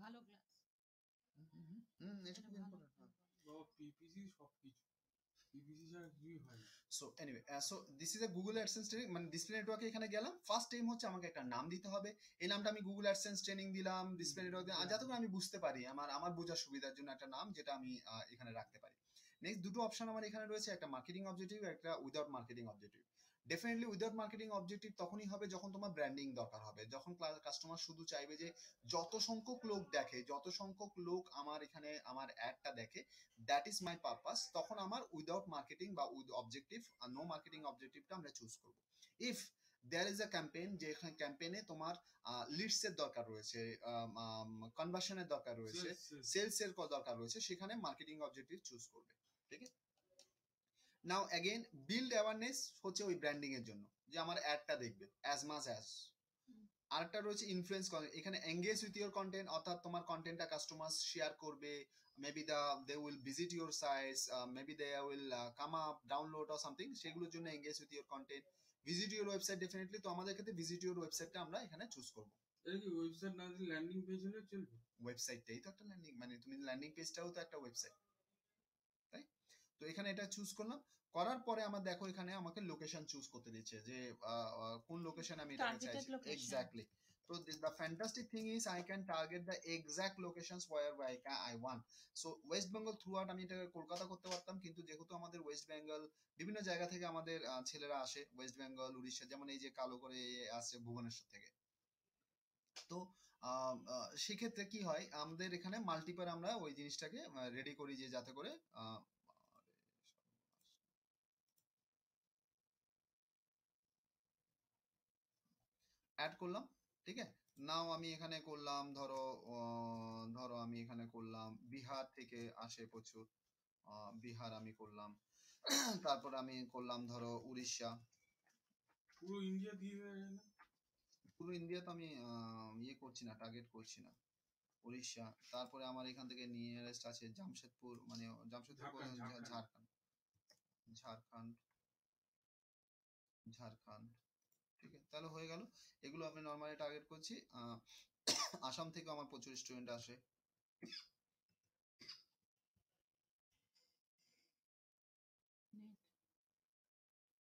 ভালো ক্লাস। এটা খুব ইম্পর্টেন্ট। পিপিসি সবকিছু, পিপিসি ছাড়া কিছুই হয় না। So anyway, so this is a Google AdSense training, মানে ডিসপ্লে নেটওয়ার্কে এখানে গেলাম। ফার্স্ট টাইম হচ্ছে আমাকে একটা নাম দিতে হবে। এই নামটা আমি গুগল অ্যাডসেন্স ট্রেনিং দিলাম, ডিসপ্লে নেটওয়ার্ক, যাতে করে আমি বুঝতে পারি, আমার বোঝার সুবিধার জন্য একটা নাম যেটা আমি এখানে রাখতে পারি। নেক্সট দুটো অপশন আমার এখানে রয়েছে, একটা মার্কেটিং অবজেক্টিভ, একটা without marketing objective. Definitely without marketing objective তখনই হবে যখন তোমার ব্র্যান্ডিং দরকার হবে, যখন কাস্টমার শুধু চাইবে যে যত সংখ্যক লোক দেখে, যত সংখ্যক লোক আমার এখানে আমার অ্যাডটা দেখে, দ্যাট ইজ মাই পারপাস, তখন আমার উইদাউট মার্কেটিং বা উইথ অবজেক্টিভ আর নো মার্কেটিং অবজেক্টিভটা আমরা চুজ করব। If there is a campaign, যে ক্যাম্পেইনে তোমার লিডস এর দরকার রয়েছে, কনভার্সনের দরকার রয়েছে, সেলস এর দরকার রয়েছে, সেখানে মার্কেটিং অবজেক্টিভ চুজ করবে। ঠিক আছে, নাও অ্যাগেন বিল্ড অ্যাওয়ারনেস হচ্ছে ওই ব্র্যান্ডিং এর জন্য, যে আমার অ্যাডটা দেখবে অ্যাজ মাচ অ্যাজ। আরেকটা রয়েছে ইনফ্লুয়েন্স, এখানে এঙ্গেজ উইথ ইউর কন্টেন্ট, অর্থাৎ তোমার কন্টেন্টটা কাস্টমার শেয়ার করবে, maybe they will visit your sites, maybe they will come up, download or something, সেগুলোর জন্য engage with your content, visit your website. Definitely তো আমাদের ক্ষেত্রে ভিজিট ইউর ওয়েবসাইটটা আমরা এখানে চুজ করব। এটা কি ওয়েবসাইট না দিলে ল্যান্ডিং পেজ হলে চলবে? ওয়েবসাইটটাই তো একটা ল্যান্ডিং, মানে তুমি ল্যান্ডিং পেজটাও তো একটা ওয়েবসাইট, তাই তো এখানে এটা চুজ করলাম। করার পরে আমার দেখো এখানে আমাকে লোকেশন চুজ করতে দিচ্ছে, যে কোন লোকেশন আমি এটা চাইছি। Exactly. So the fantastic thing is I can target the exact locations where I want. So West Bengal throughout আমি এটা কলকাতা করতে পারতাম, কিন্তু যেহেতু আমাদের ওয়েস্ট বেঙ্গল বিভিন্ন জায়গা থেকে আমাদের ছেলেরা আসে, ওয়েস্ট বেঙ্গল, উড়িষ্যা, যেমন এই যে কালো করে আসছে ভুবনেশ্বর থেকে, তো সেক্ষেত্রে কি হয়, আমাদের এখানে মাল্টিপার আমরা ওই জিনিসটাকে রেডি করি, যে যাতে করে অ্যাড করলাম। ঠিক আছে, নাও আমি এখানে করলাম, ধরো আমি এখানে করলাম বিহার থেকে আসে প্রচুর, বিহার আমি করলাম। তারপর আমি করলাম ধরো উড়িষ্যা। পুরো ইন্ডিয়া দিয়ে দেয় না? পুরো ইন্ডিয়া তো আমি ইয়ে করছি না, টার্গেট করছি না। উড়িষ্যা, তারপরে আমার এখান থেকে নিয়ারেস্ট আছে জামশেদপুর, মানে জামশেদপুর, ঝাড়খণ্ড, ঝাড়খণ্ড, ঝাড়খণ্ড। ঠিক আছে, তাহলে হয়ে গেল। এগুলো আমি নর্মালি টার্গেট করছি। আসাম থেকে আমার প্রচুর স্টুডেন্ট আসে।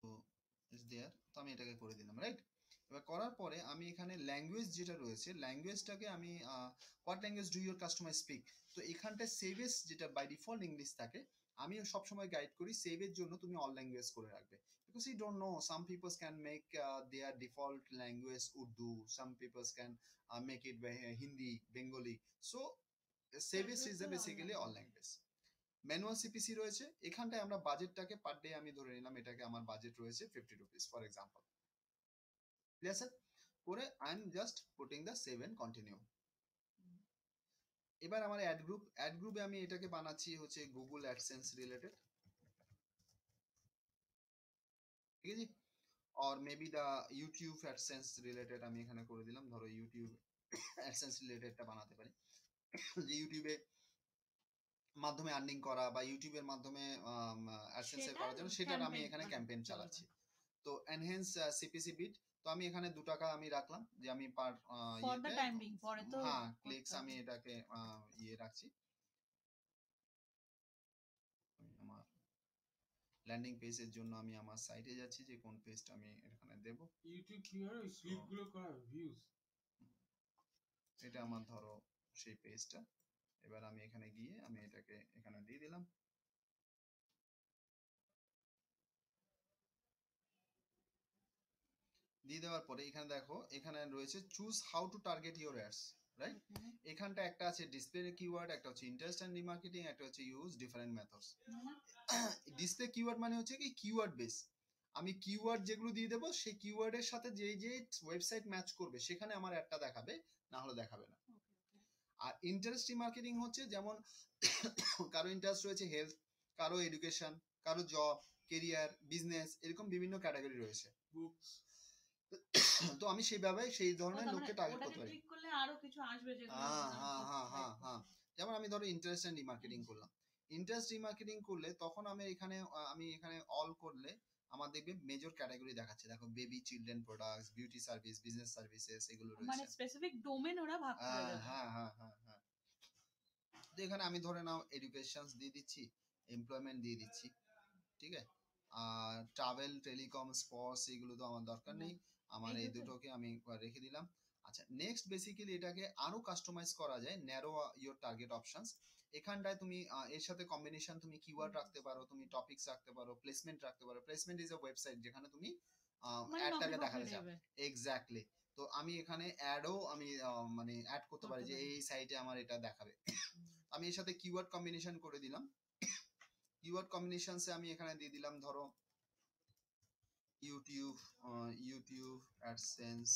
তো ইজ দেয়ার, তো আমি এটাকে করে দিলাম, রাইট। এবার করার পরে আমি এখানে ল্যাঙ্গুয়েজ যেটা রয়েছে, ল্যাঙ্গুয়েজটাকে আমি what language do your customer speak, তো এখানটায় সেভেস যেটা বাই ডিফল্ট ইংলিশ থাকে, আমি সবসময় গাইড করি সেভের জন্য তুমি অল ল্যাঙ্গুয়েজ করে রাখবে, because you don't know, some peoples can make their default language Urdu, some peoples can make it Hindi, Bengali, so saves is basically all language. Manual CPC রয়েছে, এখানটায় আমরা বাজেটটাকে পার ডে আমি ধরে নিলাম, এটাকে আমার বাজেট রয়েছে 50 রুপিস ফর এক্সাম্পল। ঠিক আছে, করে I am just putting the save and continue. এবার আমার অ্যাড গ্রুপে আমি এটাকে বানাচ্ছি হচ্ছে গুগল অ্যাডসেন্স রিলেটেড, ঠিক আছে, or maybe the YouTube AdSense related আমি এখানে করে দিলাম, ধরো ইউটিউব অ্যাডসেন্স রিলেটেডটা বানাতে পারি, যে ইউটিউবে মাধ্যমে আর্নিং করা বা ইউটিউবের মাধ্যমে অ্যাডসেন্স করার জন্য, সেটার আমি এখানে ক্যাম্পেইন চালাচ্ছি। তো এনহ্যান্স সিপিসি বিট, তো আমি এখানে 2 টাকা আমি রাখলাম, যে আমি পার ইয়েতে, হ্যাঁ ক্লিকস আমি এটাকে ইয়ে রাখছি। আমার ল্যান্ডিং পেজের জন্য আমি আমার সাইটে যাচ্ছি, যে কোন পেজটা আমি এখানে দেব। ইউটিউব কি হয় ক্লিকগুলো করা ভিউজ, এটা আমার ধরো সেই পেজটা। এবার আমি এখানে গিয়ে আমি এটাকে এখানে দিয়ে দিলাম। দিয়ে দেওয়ার পরে এখানে দেখো, এখানে রয়েছে choose how to target your ads, right. এখানটা একটা আছে ডিসপ্লে কিওয়ার্ড, একটা হচ্ছে ইন্টারেস্ট এন্ড রিমার্কেটিং, একটা হচ্ছে use different methods. Display keyword মানে হচ্ছে কি কিওয়ার্ড বেস, আমি কিওয়ার্ড যেগুলো দিয়ে দেবো সেই কিওয়ার্ডের সাথে যে যে ওয়েবসাইট ম্যাচ করবে সেখানে আমার অ্যাডটা দেখাবে, না হলে দেখাবে না। আর ইন্টারেস্ট রিমার্কেটিং হচ্ছে যেমন কারো ইন্টারেস্ট রয়েছে হেলথ, কারো এডুকেশন, কারো জব, কেরিয়ার, বিজনেস, এরকম বিভিন্ন ক্যাটাগরি রয়েছে। বুকস, তো আমি সেইভাবে সেই ধরনের লোককে টার্গেট করতে পারি। ক্লিক করলে আরো কিছু আসবে যেগুলো, হ্যাঁ, যেমন আমি ধরো ইন্টারেস্ট এন্ড রিমার্কেটিং করলাম, ইন্টারেস্ট রিমার্কেটিং করলে তখন আমি এখানে অল করলে আমার দেখবে মেজর ক্যাটাগরি দেখাচ্ছে, দেখো baby, children products, beauty service, business services, এগুলো রয়েছে, মানে স্পেসিফিক ডোমেন ওরা ভাগ করে দেবে। হ্যাঁ, এখানে আমি ধরে নাও এডুকেশন দিয়ে দিচ্ছি, এমপ্লয়মেন্ট দিয়ে দিচ্ছি, ঠিক আছে। আর ট্রাভেল, টেলিকম, স্পোর্টস এগুলো তো আমার দরকার নেই, আমার এই দুটোকে আমি রেখে দিলাম। আচ্ছা, নেক্সট বেসিক্যালি এটাকে আরো কাস্টমাইজ করা যায়, ন্যারো ইওর টার্গেট অপশনস। এখানটায় তুমি এর সাথে কম্বিনেশন তুমি কিওয়ার্ড রাখতে পারো, তুমি টপিকস রাখতে পারো, প্লেসমেন্ট রাখতে পারো। প্লেসমেন্ট ইজ আ ওয়েবসাইট যেখানে তুমি মানে অ্যাডটাকে নকরি দেখাতে ফকরি চাও। দেবে। এক্স্যাক্টলি। তো আমি এখানে অ্যাডও আমি মানে অ্যাড করতে পারি করতে যে পারি। এই সাইটে আমার এটা দেখাবে। আমি এর সাথে কিওয়ার্ড কম্বিনেশন করে দিলাম। কিওয়ার্ড কম্বিনেশনসে আমি এখানে দিয়ে দিলাম ধরো YouTube, YouTube AdSense,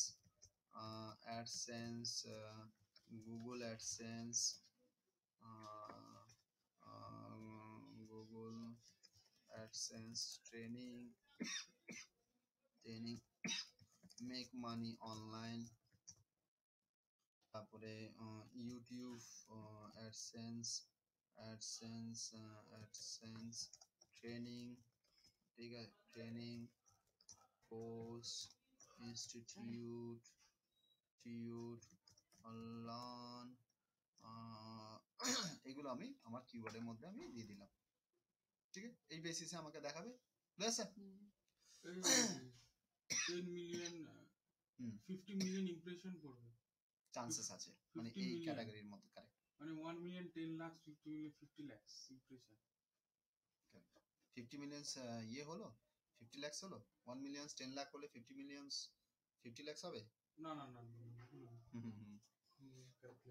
AdSense, Google AdSense, Google AdSense training, training make money online, তারপরে YouTube AdSense, AdSense, AdSense training, ঠিক আছে, training course, institute, tute, learn, এগুলো আমি আমার কিওয়ার্ডের মধ্যে আমি দিয়ে দিলাম, ঠিক আছে। এই বেসিসে আমাকে দেখাবে, বুঝেছে? এই 10 মিলিয়ন, হুম, 50 মিলিয়ন ইমপ্রেশন করবে, চান্সেস আছে, মানে 50 এই মিলিয়ন, ক্যাটাগরির মধ্যে, কারেক্ট। মানে 1 million 10 lakh, 50 million 50 lakh impression. 50 millions ইয়ে হলো, 50 lakhs হলো, 1 মিলিয়ন্স 10 লাখ হলে 50 মিলিয়ন্স 50 lakhs হবে। না না না না,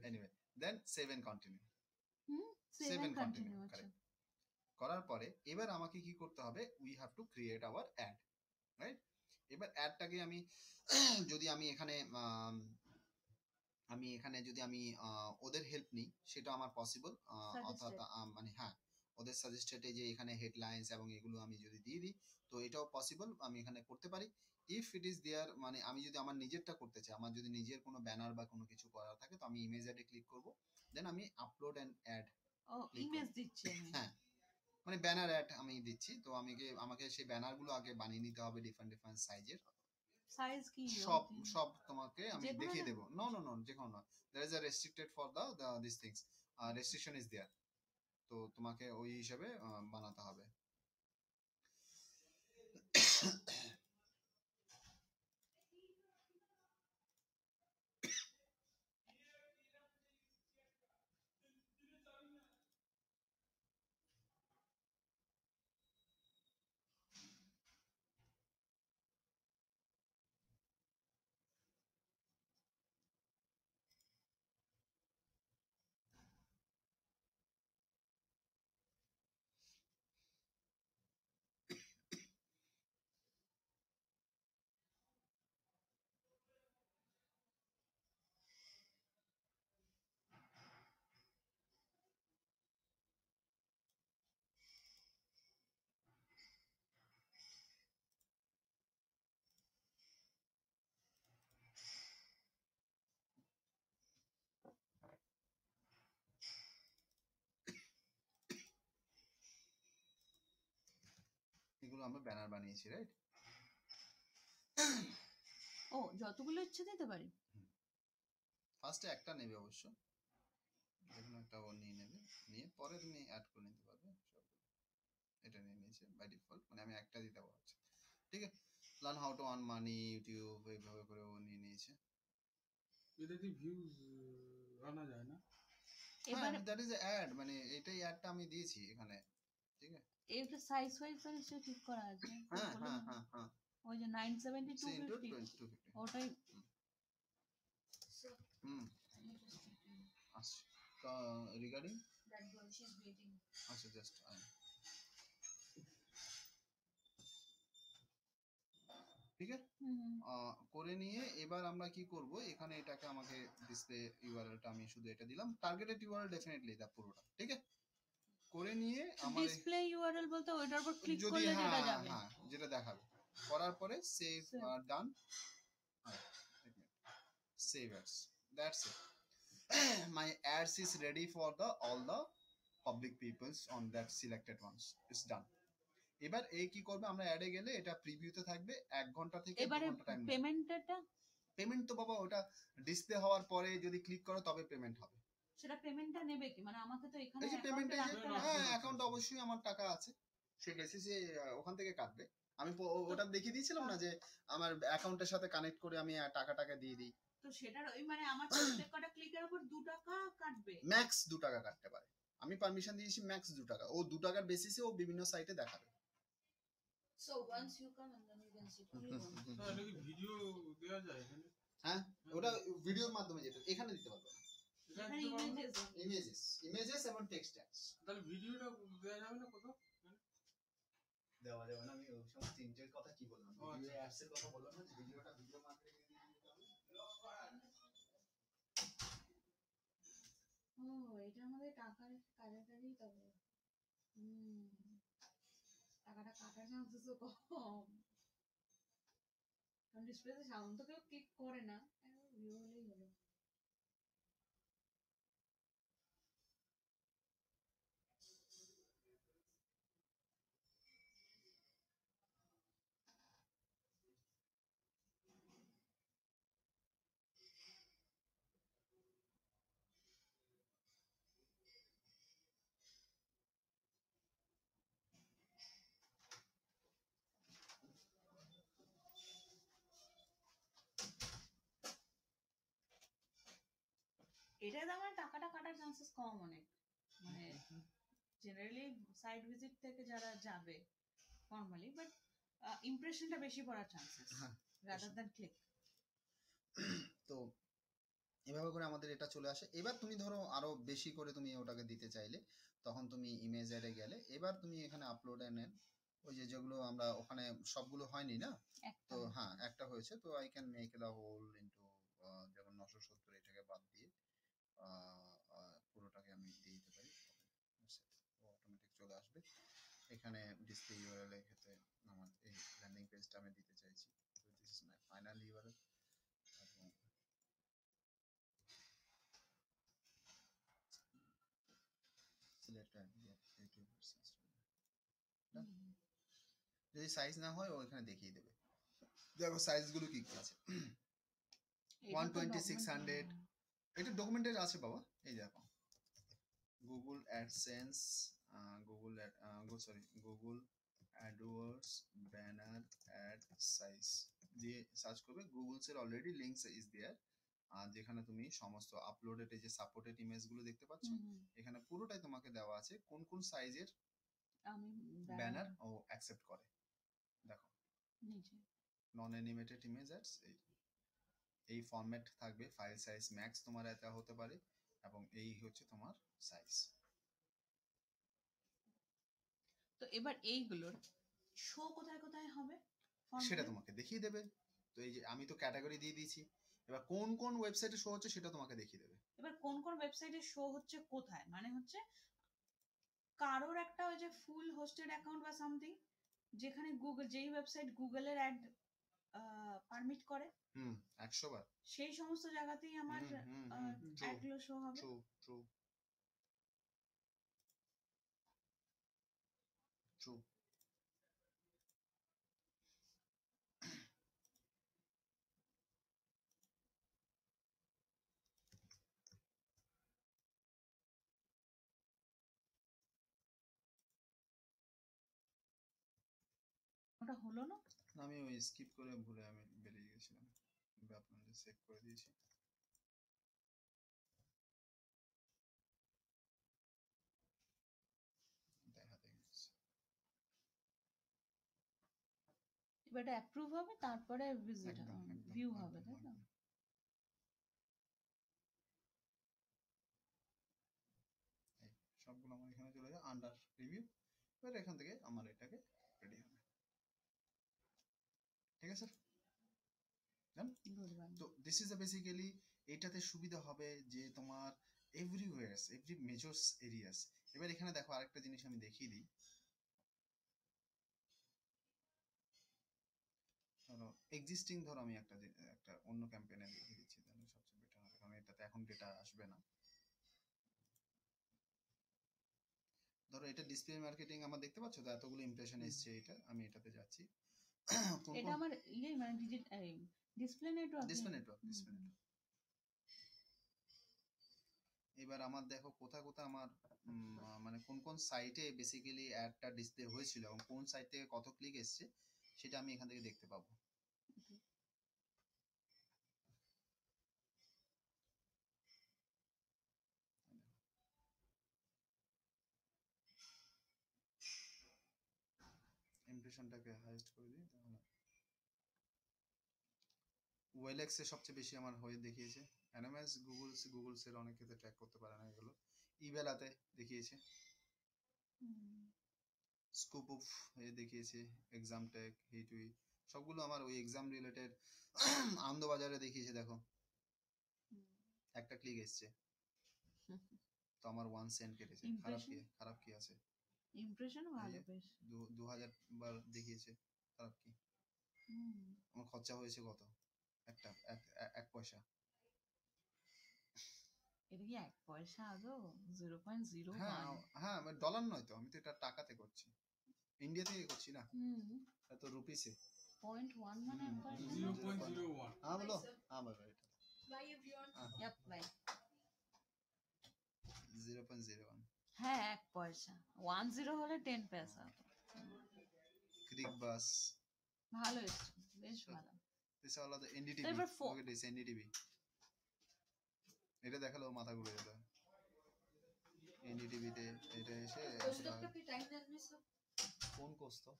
anyway, then save and continue, hmm, save save and continue, continue. আচ্ছা, কারেক্ট। করার পরে এবার আমাকে কি করতে হবে, we have to create our ad, right. এবার অ্যাডটাকে আমি যদি আমি এখানে যদি আমি ওদের হেল্প নিই সেটা আমার পসিবল, অর্থাৎ সাজেস্টেড। মানে হ্যাঁ, ওদের সাজেস্টেডে যে এখানে হেডলাইন্স এবং এগুলো আমি যদি দিয়ে দিই, তো এটাও পসিবল, আমি এখানে করতে পারি। ইফ ইট ইজ দেয়ার, মানে আমি যদি আমার নিজেরটা করতে চাই, আমার যদি নিজের কোনো ব্যানার বা কোনো কিছু করার থাকে, তো আমি ইমেজ অ্যাডে ক্লিক করব, দেন আমি আপলোড অ্যান্ড অ্যাড ও, ক্লিক ইমেজ করব। দিচ্ছি আমি। হ্যাঁ, মানে ব্যানার অ্যাড আমি দিচ্ছি, তো আমাকে সেই ব্যানারগুলো আগে বানিয়ে নিতে হবে ডিফারেন্ট ডিফারেন্ট সাইজের। সাইজ কি? সব সব তোমাকে আমি যেকোনো দেখিয়ে না? দেবো, নো নো নো, যে কোনো না, there is a restricted for the these things, restriction is there, তো তোমাকে ওই হিসাবে বানাতে হবে। এগুলো আমরা ব্যানার বানিয়েছি, রাইট। ও, যতগুলো ইচ্ছে দিতে পারি। ফার্স্টে একটা নেবে অবশ্য, যেকোনো একটা ও নিয়ে নেবে, নিয়ে পরে তুমি অ্যাড করে নিতে পারবে সবগুলো। এটা নিয়ে নিয়েছে বাই ডিফল্ট, মানে আমি একটা দিতে পারছি, ঠিক আছে। Learn how to earn money YouTube, এইভাবে করে ও নিয়ে নিয়েছে। এটাতে ভিউজ আনা যায় না? হ্যাঁ, এবারে দ্যাট ইজ অ্যাড, মানে এটাই অ্যাডটা আমি দিয়েছি এখানে, ঠিক আছে। এইটা সাইজ ওয়াইজ তো নিশ্চয়ই ঠিক করা আছে। হ্যাঁ বললাম হ্যাঁ না, হ্যাঁ হ্যাঁ, ওই যে 970 সি ইন্টু 250 250, ওটাই। হুম, আচ্ছা, রিগার্ডিং, আচ্ছা জাস্ট ঠিক আছে। হুম, করে নিয়ে এবার আমরা কি করব, এখানে এটাকে আমাকে ডিসপ্লে ইউআরএলটা আমি শুধু এটা দিলাম, টার্গেটেড ইউআরএল ডেফিনেটলি দা পুরোটা, ঠিক আছে। করে নিয়ে আমার ডিসপ্লে ইউআরএল বলতে ওইটার উপর ক্লিক যদি, করলে হ্যাঁ যেটা যাবে। হ্যাঁ, যেটা দেখাবে, করার পরে save, Save. Done, save ads, that's it. My ads is ready for the all the public peoples on that selected ones, it's done. এবার এই কি করবে, আমরা অ্যাডে গেলে এটা প্রিভিউতে থাকবে 1 ঘন্টা থেকে 2 এবারে ঘন্টা টাইম নেবে। পেমেন্টটা? পেমেন্ট তো বাবা ওটা ডিসপ্লে হওয়ার পরে যদি ক্লিক করো তবে পেমেন্ট হবে, সেটা পেমেন্টটা নেবে কি, মানে আমাকে তো এখানে এই যে অ্যাকাউন্টে পেমেন্টে রাখতে না, লাগবে। হ্যাঁ না। অ্যাকাউন্ট অবশ্যই আমার টাকা আছে, সে বেসিসে ওখান থেকে কাটবে। আমি ওটা দেখিয়ে দিয়েছিলাম না যে আমার অ্যাকাউন্টের সাথে কানেক্ট করে আমি টাকা দিয়ে দিই। তো সেটার ওই মানে আমার প্রত্যেক কটা ক্লিকের উপর 2 টাকা কাটবে। ম্যাক্স 2 টাকা কাটতে পারে, আমি পারমিশন দিয়েছি ম্যাক্স 2 টাকা। ও 2 টাকার বেসিসে ও বিভিন্ন সাইটে দেখাবে। So once you come and then you can see only one. Sir এটা কি ভিডিও দেওয়া যায় এখানে? হ্যাঁ ওটা ভিডিওর মাধ্যমে যেতে এখানে দিতে পারবে না। এখানে এখানে দিতে পারবো না? ইমেজেস ইমেজেস এবং টেক্সট ট্যাগস তাহলে ভিডিওটা দেওয়া যাবে না কোথাও? দেওয়া যাবে না। আমি ওই সময় তিনটের কথা কি বললাম, ও, ভিডিও আচ্ছা। অ্যাডস এর কথা বললাম না, যে ভিডিওটা ভিডিও মার্কেটিং এ দিতে হবে। ও এটা আমাদের টাকার কাজের কাজেই তবে টাকাটা কাটার চান্সেস তো কম, কারণ ডিসপ্লেতে সাউন্ড তো কেউ ক্লিক করে না, ভিউ হলেই হলো। এটাতে আমার টাকাটা কাটার চান্সেস কম অনেক, মানে জেনারেলি সাইট ভিজিট থেকে যারা যাবে নরমালি, বাট ইমপ্রেশনটা বেশি পড়ার চান্সেস হ্যাঁ, রাদার দ্যান ক্লিক। তো এভাবে করে আমাদের এটা চলে আসে। এবার তুমি ধরো আরো বেশি করে তুমি ওটাকে দিতে চাইলে তখন তুমি ইমেজ অ্যাডে গেলে, এবার তুমি এখানে আপলোড এ নেন, ওই যে যেগুলো আমরা ওখানে সবগুলো হয়নি না, তো হ্যাঁ একটা হয়েছে, তো I can make the whole into, যেমন 970 এটাকে বাদ দিয়ে পুরোটাকে আমি দিয়ে দিতে পারি, অটোমেটিক চলে আসবে। এখানে ডিসপ্লে ইউআরএল এর ক্ষেত্রে আমার এই ল্যান্ডিং পেজটা আমি দিতে চাইছি, তো this is my final URL. এবং সিলেক্ট যদি সাইজ না হয় ও এখানে দেখিয়ে দেবে, দেখো সাইজগুলো কি কি আছে। 120/600 এটা ডকুমেন্টেড আছে বাবা, এই দেখো Google AdSense, Google AdWords banner add size দিয়ে সার্চ করবে, গুগলস এর অলরেডি লিংকস ইজ দেয়ার, যেখানে তুমি সমস্ত আপলোডেড এই যে সাপোর্টেড ইমেজগুলো দেখতে পাচ্ছ, এখানে পুরোটাই তোমাকে দেওয়া আছে কোন কোন সাইজের আমি ব্যানার ও অ্যাকসেপ্ট করে। দেখো নিচে নন অ্যানিমেটেড ইমেজ অ্যাডস, এই ফরম্যাট থাকবে, ফাইল সাইজ ম্যাক্স তোমার এটা হতে পারে, এবং এই হচ্ছে তোমার সাইজ। তো এবার এইগুলোর শো কোথায় কোথায় হবে সেটা তোমাকে দেখিয়ে দেবে। তো এই যে আমি তো ক্যাটাগরি দিয়ে দিয়েছি, এবার কোন কোন ওয়েবসাইটে শো হচ্ছে সেটা তোমাকে দেখিয়ে দেবে। এবার কোন কোন ওয়েবসাইটে শো হচ্ছে কোথায়, মানে হচ্ছে কারোর একটা ওই যে ফুল হোস্টেড অ্যাকাউন্ট বা সামথিং, যেখানে গুগল, যেই ওয়েবসাইট গুগলের অ্যাড পারমিট করে 100 বার সেই সমস্ত জায়গাতেই আমার অ্যাডগুলো শো হবে। True true true. ওটা হলো না, আমি ওই স্কিপ করে ভুলে আমি বেরিয়ে গেছিলাম, আপনাদের চেক করে দিয়েছি। দেখাতে গেছি। এবার এটা অ্যাপ্রুভ হবে, তারপরে ভিজিট ভিউ হবে, তাই তো? সবগুলো আমার এখানে চলে যায় আন্ডার রিভিউ, এবার এখান থেকে আমার এটাকে রেডি হবে। ঠিক আছে তো দিস ইজ বেসিক্যালি, এটাতে সুবিধা হবে যে তোমার এভরিওয়্যার, এভরি মেজর এরিয়াস। এবার এখানে দেখো আরেকটা জিনিস আমি দেখিয়ে দিই, ধরো এক্সিস্টিং, ধরো আমি একটা অন্য ক্যাম্পেইনে দেখিয়ে দিচ্ছি, তাহলে সবচেয়ে বেটার হবে, কারণ এটাতে এখন ডেটা আসবে না। ধরো এটা ডিসপ্লে মার্কেটিং আমার দেখতে পাচ্ছ তো, এতগুলো ইমপ্রেশন এসছে, এটা আমি এটাতে যাচ্ছি। এটা আমার ইয়ে মানে ডিসপ্লে নেটওয়ার্ক, ডিসপ্লে নেটওয়ার্ক এবার আমার দেখো কোথায় কোথায় আমার মানে কোন কোন সাইটে বেসিক্যালি অ্যাডটা ডিসপ্লে হয়েছিল এবং কোন সাইট থেকে কত ক্লিক এসছে সেটা আমি এখান থেকে দেখতে পাবো। ইমপ্রেশনটাকে হাইয়েস্ট করে দিই তাহলে ওয়েলএক্সে সবচেয়ে বেশি আমার হয়ে দেখিয়েছে। অ্যানোমাস গুগলসের অনেক ক্ষেত্রে ট্র্যাক করতে পারে না এগুলো। ইবেলাতে দেখিয়েছে, স্কুপ অফ এ দেখিয়েছে, এক্সাম টেক, হিটুই সবগুলো আমার ওই এক্সাম রিলেটেড। আনন্দবাজারে দেখিয়েছে দেখো একটা ক্লিক এসছে তো আমার 1 সেন্ট কেটেছে। খারাপ কি আছে? ইমপ্রেশন ভালো বেশ। 2000 বার দেখিয়েছে, খারাপ কি? আমার খরচা হয়েছে কত? এক পয়সা। এটা কি 1 পয়সা আদৌ? 0.01? হ্যাঁ ডলার নয় তো, আমি তো এটা টাকাতে করছি, ইন্ডিয়া থেকে করছি না, এটা তো রুপিসে। 0.1 মানে 1 পয়সা? 0.01 হ্যাঁ বলো। হ্যাঁ বলো এটা Yep, bye. 0.01 হ্যাঁ 1 পয়সা। 10 হলে 10 পয়সা হতো। ক্রিক বাস ভালো এসছে, বেশ ভালো। This all of the NDTV. তো এবার ওকে দিস এনডিটিভি এটা দেখালো মাথা ঘুরে যেত। এনডিটিভিতে এটা এসে ফোন করতো।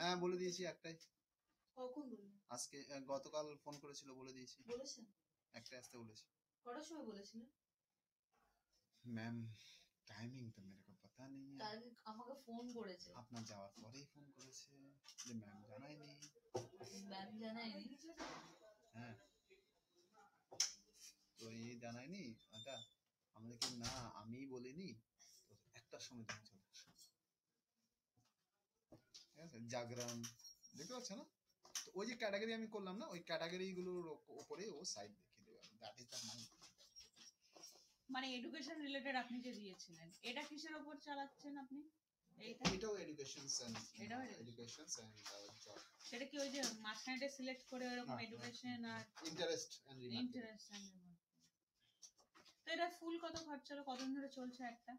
হ্যাঁ বলে দিয়েছি একটাই। কখন বললেন? আজকে গতকাল ফোন করেছিল, বলে দিয়েছি। বলেছেন? একটাই আসতে বলেছি। কটার সময় বলেছিলেন? मैम टाइमिंग तो मेरे को पता नहीं है। কাল আমাকে ফোন করেছে। আপনার যাওয়ার পরেই ফোন করেছে যে ম্যাম জানায়নি। ম্যাম জানায়নি? হ্যাঁ তো এই জানায়নি আচ্ছা আমাদের কি না আমি বলিনি তো একটার সময় তুমি চলে আসো। ঠিক আছে জাগরণ দেখতে পাচ্ছ না? তো ওই যে ক্যাটাগরি আমি করলাম না, ওই ক্যাটাগরি গুলোর উপরে ও সাইড দেখিয়ে দেবে। That is the mind. মানে এডুকেশন রিলেটেড আপনি যে দিয়েছিলেন এটা কিসের উপর চালাচ্ছেন আপনি? এইটা এটাও এডুকেশন এন্ড এটাও এডুকেশন এন্ড জব। সেটা কি ওই যে মাঝখানে সিলেক্ট করে এরকম এডুকেশন আর ইন্টারেস্ট এন্ড ইন্টারেস্ট? তো এটা ফুল কত খরচা হলো, কতদিন ধরে চলছে একটা?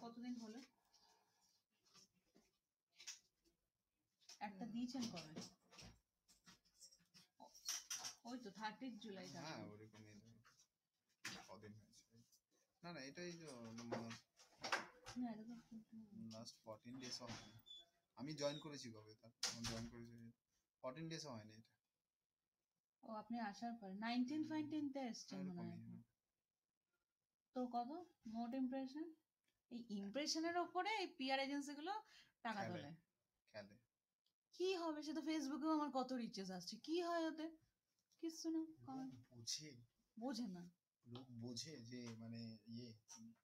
কতদিন হলো একটা দিয়েছেন কবে? ওই তো 30 জুলাই। হ্যাঁ ওরকমই কদিন হয়েছে। না না এটাই তো মানে না এটা তো লাস্ট 14 ডেজ হয়নি। আমি জয়েন করেছি কবে? তার জয়েন করেছি 14 ডেজ হয়নি এটা। ও আপনি আসার পরে 19 তে এসেছেন মনে হয়। তো কত মোট ইমপ্রেশন? এই ইমপ্রেশনের উপরে এই পিআর এজেন্সি গুলো টাকা তোলে। খেলে কি হবে? সে তো ফেসবুকেও আমার কত রিচেস আসছে, কি হয় ওতে? কিছু না, বোঝে না লোক বোঝে যে মানে ইয়ে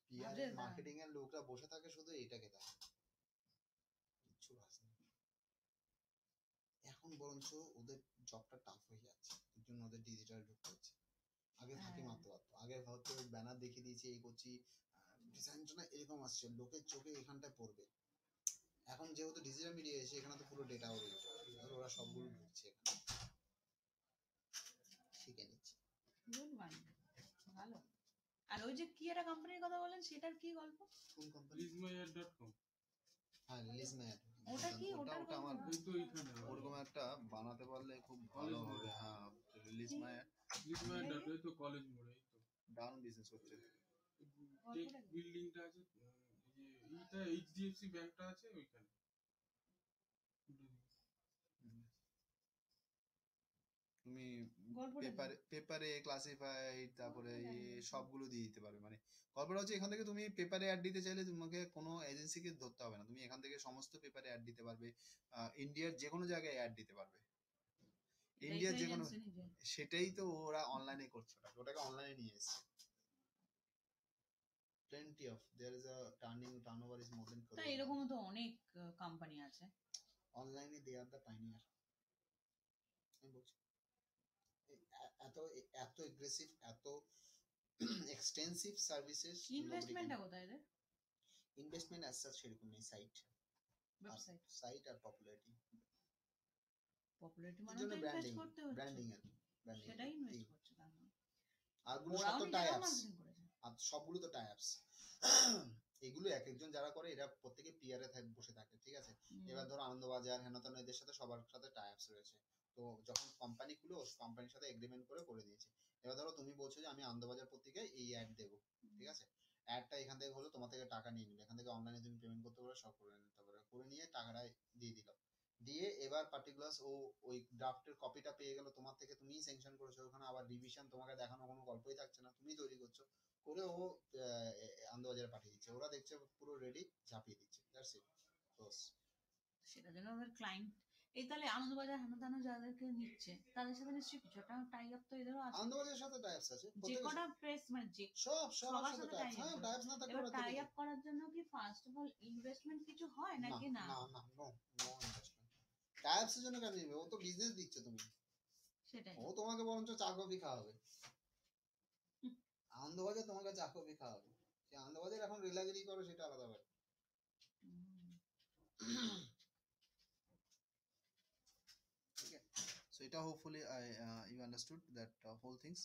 পিআর বোঝে না। মার্কেটিং এর লোকরা বসে থাকে শুধু এটাকে দেখে, কিছু আছে না। এখন বরঞ্চ ওদের জবটা টাফ হয়ে যাচ্ছে, এর জন্য ওদের ডিজিটাল ঢুকতে হচ্ছে। আগে ফাঁকি মারতে পারতো, আগে হয়তো ব্যানার দেখিয়ে দিয়েছি এই করছি, ডিজাইনটা না এরকম আসছে, লোকের চোখে এখানটায় পড়বে। এখন যেহেতু ডিজিটাল মিডিয়া এসে এখানে তো পুরো ডেটা ওরিয়েন্টেড, ওরা সবগুলো ঢুকছে এখানে, শিখে নিচ্ছে। গুড ওয়ান, ভালো। আর ওই যে কি একটা কোম্পানির কথা বলেন, সেটার কি গল্প? কোন কোম্পানি? rizmayer.com। হ্যাঁ রিলিজম্যাট। ওটা কি? ওটা আমার এই তো এইখানে ওরকম একটা বানাতে পারলে খুব ভালো হবে। হ্যাঁ রিলিজম্যাট rizmayer.com, এই তো কলেজ মোড়ে, এই তো ডাউন বিজনেস হচ্ছে। টেক বিল্ডিংটা আছে, এই যে এইটা এইচডিএফসি ব্যাংকটা আছে ওইখানে। তুমি গল্পটা পেপারে ক্লাসিফাইড তারপরে সবগুলো দিয়ে দিতে পারবে। মানে গল্পটা হচ্ছে এখান থেকে তুমি পেপারে অ্যাড দিতে চাইলে তোমাকে কোনো এজেন্সিকে ধরতে হবে না, তুমি এখান থেকে সমস্ত পেপারে অ্যাড দিতে পারবে, ইন্ডিয়ার যে কোনো জায়গায় অ্যাড দিতে পারবে, ইন্ডিয়ার যে কোনো। সেটাই তো ওরা অনলাইনে করছে, ওটাকে অনলাইনে নিয়ে এসেছে। plenty of there is a turnover is more than তো এরকমও তো অনেক কোম্পানি আছে অনলাইনে, they are the pioneer। আমি বলছি এত এত এগ্রেসিভ, এত এক্সটেন্সিভ সার্ভিসেস। ইনভেস্টমেন্টটা কোথায় এদের? ইনভেস্টমেন্ট অ্যাজ সাচ সেরকম নেই, সাইট আর পপুলারিটি। পপুলারিটি মানে তো ইনভেস্ট করতে হচ্ছে। ব্র্যান্ডিং এর branding সেটাই এই। ইনভেস্ট করছে তার মানে। আরগুলো ওরাও সব তো নিজেরাও টাই-আপস, marketing করেছে। আর সবগুলো তো টাই-আপস। এগুলো এক একজন যারা করে এরা প্রত্যেকে পিয়ারে বসে থাকে, ঠিক আছে? এবার ধরো আনন্দবাজার হেনতেন এদের সাথে সবার সাথে টাই-আপস রয়েছে। তো যখন কোম্পানি খুলো কোম্পানির সাথে এগ্রিমেন্ট করে দিয়েছে। এবার ধরো তুমি বলছো যে আমি আনন্দবাজার পত্রিকায় এই অ্যাড দেবো, ঠিক আছে? অ্যাডটা এখান থেকে হলো তোমার থেকে টাকা নিয়ে নিলে, এখান থেকে অনলাইনে তুমি পেমেন্ট করতে পারো, সব করে নিতে পারো, করে নিয়ে টাকাটা দিয়ে দিল, দিয়ে এবার পার্টিকুলার ও ওই ড্রাফটের কপিটা পেয়ে গেল তোমার থেকে, তুমিই স্যাংশন করেছো, ওখানে আবার রিভিশন তোমাকে দেখানো কোনো গল্পই থাকছে না, তুমি তৈরি করছো, করে ও আনন্দবাজারে পাঠিয়ে দিচ্ছে, ওরা দেখছে পুরো রেডি, ঝাঁপিয়ে দিচ্ছে, দ্যাটস ইট, বাস। সেটার জন্য ওদের ক্লায়েন্ট এই তাহলে আনন্দবাজার হেনতেন যাদেরকে নিচ্ছে তাদের সাথে নিশ্চয়ই কিছু একটা টাই আপ তো এদেরও আছে। আনন্দবাজারের সাথে টাই-আপস আছে, যে প্রত্যেকের কটা সাথে। প্রেস মানে যে সবার সবার সাথে সাথে টাই-আপস, tie-up হ্যাঁ, আছে। টাই-আপস না থাকলে এবার ওরা টাই থেকে আপ করার জন্য কি ফার্স্ট অফ অল ইনভেস্টমেন্ট কিছু হয় না নাকি না? না না নো ইনভেস্টমেন্ট। টাই-আপস এর জন্য কেন নিবে? ও তো বিজনেস দিচ্ছে তুমি, সেটাই। ও তোমাকে বরঞ্চ চা কফি খাওয়াবে। আনন্দবাজার তোমাকে চা কফি খাওয়াবে, যে আনন্দবাজার এখন রিলাগিরি করে সেটা আলাদা ব্যাপার। So এটা hopefully you understood that whole things.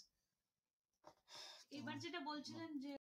এবার যেটা বলছিলেন যে